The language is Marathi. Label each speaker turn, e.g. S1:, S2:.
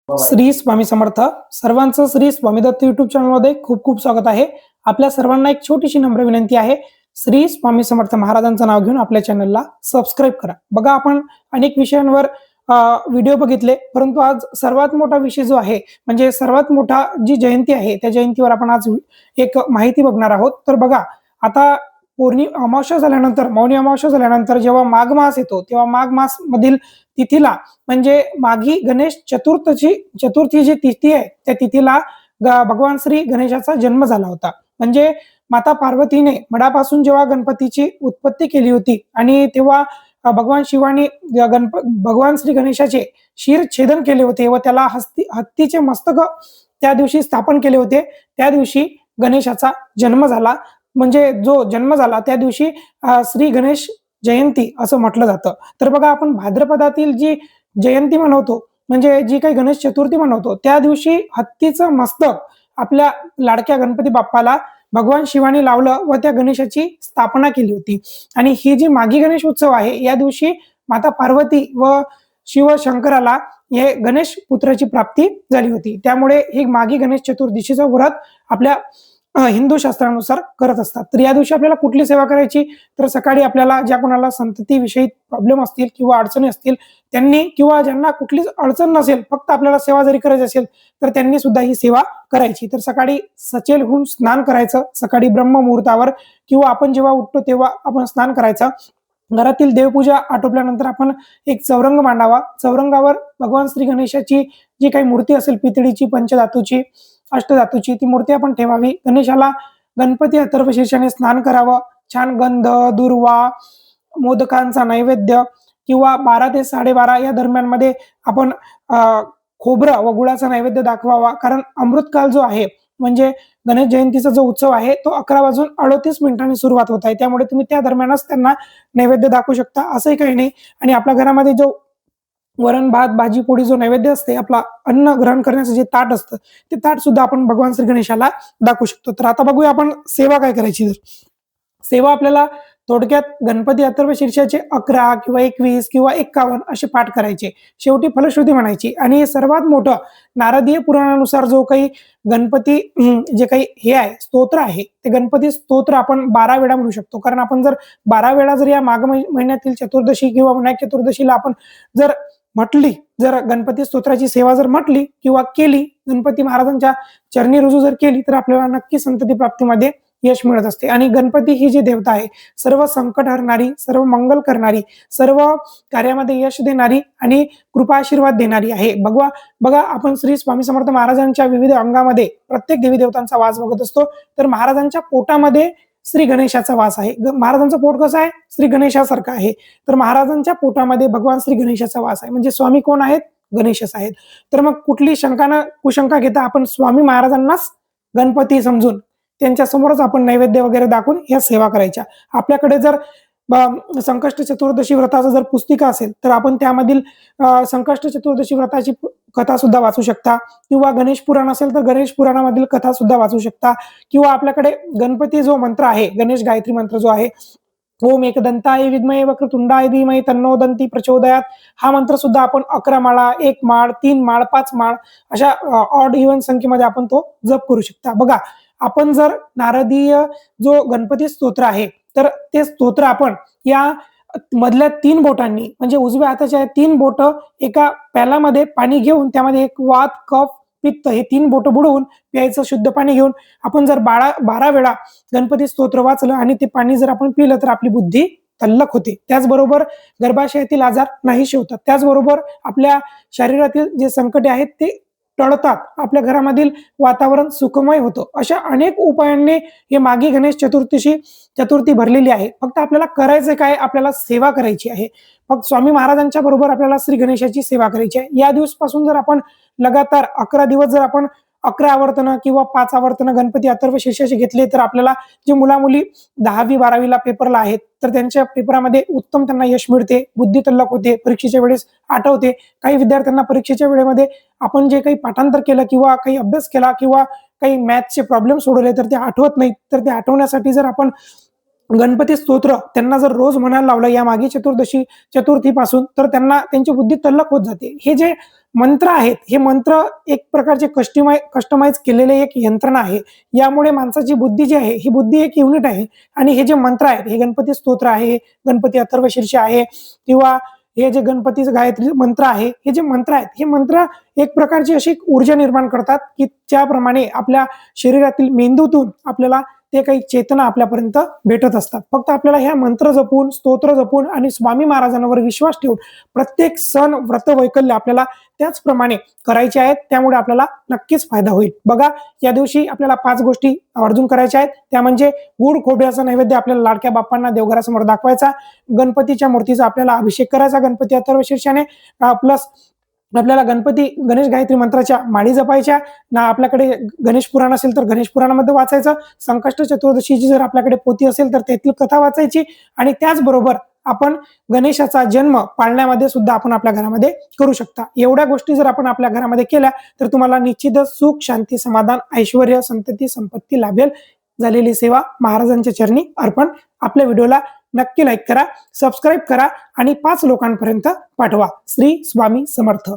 S1: श्री स्वामी समर्थ. सर्वांचं श्री स्वामी दत्त युट्यूब चॅनलमध्ये खूप खूप स्वागत आहे. आपल्या सर्वांना एक छोटीशी नम्र विनंती आहे, श्री स्वामी समर्थ महाराजांचं नाव घेऊन आपल्या चॅनलला सबस्क्राईब करा. बघा, आपण अनेक विषयांवर व्हिडिओ बघितले, परंतु आज सर्वात मोठा विषय जो आहे, म्हणजे सर्वात मोठा जी जयंती आहे, त्या जयंतीवर आपण आज एक माहिती बघणार आहोत. तर बघा, आता अमावस्या झाल्यानंतर, मौनी अमावस्या झाल्यानंतर जेव्हा माघ मास येतो, तेव्हा माघ मास मधील तिथीला म्हणजे माघी गणेश चतुर्थी जी तिथी आहे, त्या तिथीला भगवान श्री गणेशाचा जन्म झाला होता. म्हणजे माता पार्वतीने मडापासून जेव्हा गणपतीची उत्पत्ती केली होती आणि तेव्हा भगवान शिवाने भगवान श्री गणेशाचे शिर छेदन केले होते व त्याला हत्तीचे मस्तक त्या दिवशी स्थापन केले होते. त्या दिवशी गणेशाचा जन्म झाला. म्हणजे जो जन्म झाला त्या दिवशी श्री गणेश जयंती असं म्हटलं जातं. तर बघा, आपण भाद्रपदातील जी जयंती मनवतो, म्हणजे जी काही गणेश चतुर्थी मनवतो, त्या दिवशी हत्तीचं मस्तक आपल्या लाडक्या गणपती बाप्पाला भगवान शिवाने लावलं व त्या गणेशाची स्थापना केली होती. आणि ही जी माघी गणेश उत्सव आहे, या दिवशी माता पार्वती व शिव शंकराला हे गणेश पुत्राची प्राप्ती झाली होती. त्यामुळे ही माघी गणेश चतुर्दशीचं व्रत आपल्या हिंदू शास्त्रानुसार करत असतात. तर या दिवशी आपल्याला कुठली सेवा करायची, तर सकाळी आपल्याला ज्या कोणाला संततीविषयी प्रॉब्लेम असतील किंवा अडचणी असतील त्यांनी, किंवा ज्यांना कुठलीच अडचण नसेल, फक्त आपल्याला सेवा जरी करायची असेल तर त्यांनी सुद्धा ही सेवा करायची. तर सकाळी सचेल होऊन स्नान करायचं, सकाळी ब्रह्म मुहूर्तावर किंवा आपण जेव्हा उठतो तेव्हा आपण स्नान करायचं. घरातील देवपूजा आटोपल्यानंतर आपण एक चौरंग मांडावा. चौरंगावर भगवान श्री गणेशाची जी काही मूर्ती असेल, पितळीची, पंचधातूची, अष्टधातूची, ती मूर्ती आपण ठेवावी. गणेशाला गणपती अथर्व शीर्षाने स्नान करावं. छान गंध, दुर्वा, मोदकांचा नैवेद्य किंवा 12 ते 12:30 या दरम्यान मध्ये आपण खोबरं व गुळाचा नैवेद्य दाखवावा. कारण अमृतकाल जो आहे, म्हणजे गणेश जयंतीचा जो उत्सव आहे, तो 11:38 सुरुवात होत आहे. त्यामुळे तुम्ही त्या दरम्यानच त्यांना नैवेद्य दाखवू शकता, असंही काही नाही. आणि आपल्या घरामध्ये जो वरण भात भाजी पोळी जो नैवेद्य असते, आपला अन्न ग्रहण करण्याचं जे ताट असतं, ते ताट सुद्धा आपण भगवान श्री गणेशाला दाखवू शकतो. तर आता बघूया आपण सेवा काय करायची. सेवा आपल्याला थोडक्यात गणपती अथर्व शीर्षाचे 11 किंवा 21 किंवा 51 असे पाठ करायचे. शेवटी फलश्रुती म्हणायची. आणि सर्वात मोठं नारदीय पुराणानुसार जो काही गणपती जे काही हे आहे, स्तोत्र आहे, ते गणपती स्तोत्र आपण 12 वेळा म्हणू शकतो. कारण आपण जर 12 वेळा जर या माघ महिन्यातील चतुर्दशी किंवा विनायक चतुर्दशीला आपण जर म्हटली, जर गणपती स्तोत्राची सेवा जर म्हटली किंवा केली, गणपती महाराजांच्या चरणी रुजू जर केली, तर आपल्याला नक्की संतती प्राप्तीमध्ये यश मिळत असते. आणि गणपती ही जी देवता आहे, सर्व संकट हरणारी, सर्व मंगल करणारी, सर्व कार्यामध्ये यश देणारी आणि कृपा आशीर्वाद देणारी आहे. बघा, आपण श्री स्वामी समर्थ महाराजांच्या विविध अंगामध्ये प्रत्येक देवी देवतांचा वास बघत असतो. तर महाराजांच्या पोटामध्ये श्री गणेशाचा वास आहे. महाराजांचं पोट कसं आहे? श्री गणेशासारखं आहे. तर महाराजांच्या पोटामध्ये भगवान श्री गणेशाचा वास आहे. म्हणजे स्वामी कोण आहेत? गणेशच आहेत. तर मग कुठली कुशंका घेता आपण स्वामी महाराजांनाच गणपती समजून त्यांच्या समोरच आपण नैवेद्य वगैरे दाखवून ह्या सेवा करायच्या. आपल्याकडे जर संकष्ट चतुर्दशी व्रताचं जर पुस्तिका असेल, तर आपण त्यामधील संकष्ट चतुर्दशी व्रताची कथा सुद्धा वाचू शकता. किंवा गणेश पुराण असेल तर गणेश पुराणामधील कथा सुद्धा वाचू शकता. किंवा आपल्याकडे गणपती जो मंत्र आहे, गणेश गायत्री मंत्र जो आहे, ओम एकदंताय विद्महे वक्रतुंडाय धीमहि तन्नो दंती प्रचोदयात, हा मंत्र सुद्धा आपण 11 माळा, 1 माळ, 3 माळ, 5 माळ अशा ऑड इव्हन संख्येमध्ये आपण तो जप करू शकता. बघा, आपण जर नारदीय जो गणपती स्तोत्र आहे, तर ते स्तोत्र आपण या मधल्या 3 बोटांनी, म्हणजे उजव्या हाताच्या 3 बोट एका प्यालामध्ये पाणी घेऊन त्यामध्ये एक वात, कफ, पित्त हे 3 बोट बुडवून प्यायचं शुद्ध पाणी घेऊन आपण जर 12 वेळा गणपती स्तोत्र वाचलं आणि ते पाणी जर आपण पिलं, तर आपली बुद्धी तल्लख होते. त्याचबरोबर गर्भाशयातील आजार नाहीसे होतात. त्याचबरोबर आपल्या शरीरातील जे संकटे आहेत ते टळतात. आपल्या घरामधील वातावरण सुखमय होतं. अशा अनेक उपायांनी हे माघी गणेश चतुर्थी भरलेली आहे. फक्त आपल्याला करायचं काय? आपल्याला सेवा करायची आहे. फक्त स्वामी महाराजांच्या बरोबर आपल्याला श्री गणेशाची सेवा करायची आहे. या दिवसापासून जर आपण लगातार 11 दिवस जर आपण 11 आवर्तनं किंवा 5 आवर्तनं गणपती अथर्व शीर्षाचे घेतले, तर आपल्याला जे मुला-मुली 10वी 12वीला पेपरला आहेत, तर त्यांच्या पेपरामध्ये उत्तम त्यांना यश मिळते, बुद्धी तल्लख होते, परीक्षेच्या वेळेस आठवते. काही विद्यार्थ्यांना परीक्षेच्या वेळेमध्ये आपण जे काही पाठांतर केलं किंवा काही अभ्यास केला किंवा काही मॅथ्सचे प्रॉब्लेम सोडवले, तर ते आठवत नाहीत. तर ते आठवण्यासाठी जर आपण गणपती स्तोत्र त्यांना जर रोज म्हणायला लावलं या माघी चतुर्थीपासून, तर त्यांना त्यांची बुद्धी तल्लख होत जाते. हे जे मंत्र आहेत, हे मंत्र एक प्रकारचे कस्टमाइज केलेले एक यंत्रणा आहे. यामुळे माणसाची बुद्धी जी आहे, ही बुद्धी एक युनिट आहे. आणि हे जे मंत्र आहेत, हे गणपती स्तोत्र आहे, गणपती अथर्वशीर्ष आहे, किंवा हे जे गणपतीचं गायत्री मंत्र आहे, हे जे मंत्र आहेत, हे मंत्र एक प्रकारची अशी ऊर्जा निर्माण करतात की ज्याप्रमाणे आपल्या शरीरातील मेंदूतून आपल्याला ते काही चेतना आपल्यापर्यंत भेटत असतात. फक्त आपल्याला ह्या मंत्र जपून, स्तोत्र जपून आणि स्वामी महाराजांवर विश्वास ठेवून प्रत्येक सण, व्रत, वैकल्य आपल्याला त्याचप्रमाणे करायचे आहेत. त्यामुळे आपल्याला नक्कीच फायदा होईल. बघा, या दिवशी आपल्याला 5 गोष्टी आवर्जून करायच्या आहेत. त्या म्हणजे गुड खोबऱ्याचा नैवेद्य आपल्याला लाडक्या बाप्पांना देवघरासमोर दाखवायचा, गणपतीच्या मूर्तीचा आपल्याला अभिषेक करायचा गणपती अथर्वशीर्षाने, प्लस आपल्याला गणेश गायत्री मंत्राच्या माळी जपायच्या ना. आपल्याकडे गणेश पुराण असेल तर गणेश पुराणामध्ये वाचायचं. संकष्ट चतुर्दशीची जर आपल्याकडे पोथी असेल तर त्यातील कथा वाचायची. आणि त्याचबरोबर आपण गणेशाचा जन्म पाळण्यामध्ये सुद्धा आपण आपल्या घरामध्ये करू शकता. एवढ्या गोष्टी जर आपण आपल्या घरामध्ये केल्या तर तुम्हाला निश्चितच सुख, शांती, समाधान, ऐश्वर्य, संतती, संपत्ती लाभेल. झालेली सेवा महाराजांच्या चरणी अर्पण. आपल्या व्हिडिओला नक्की लाईक करा, सबस्क्राईब करा आणि 5 लोकांपर्यंत पाठवा. श्री स्वामी समर्थ.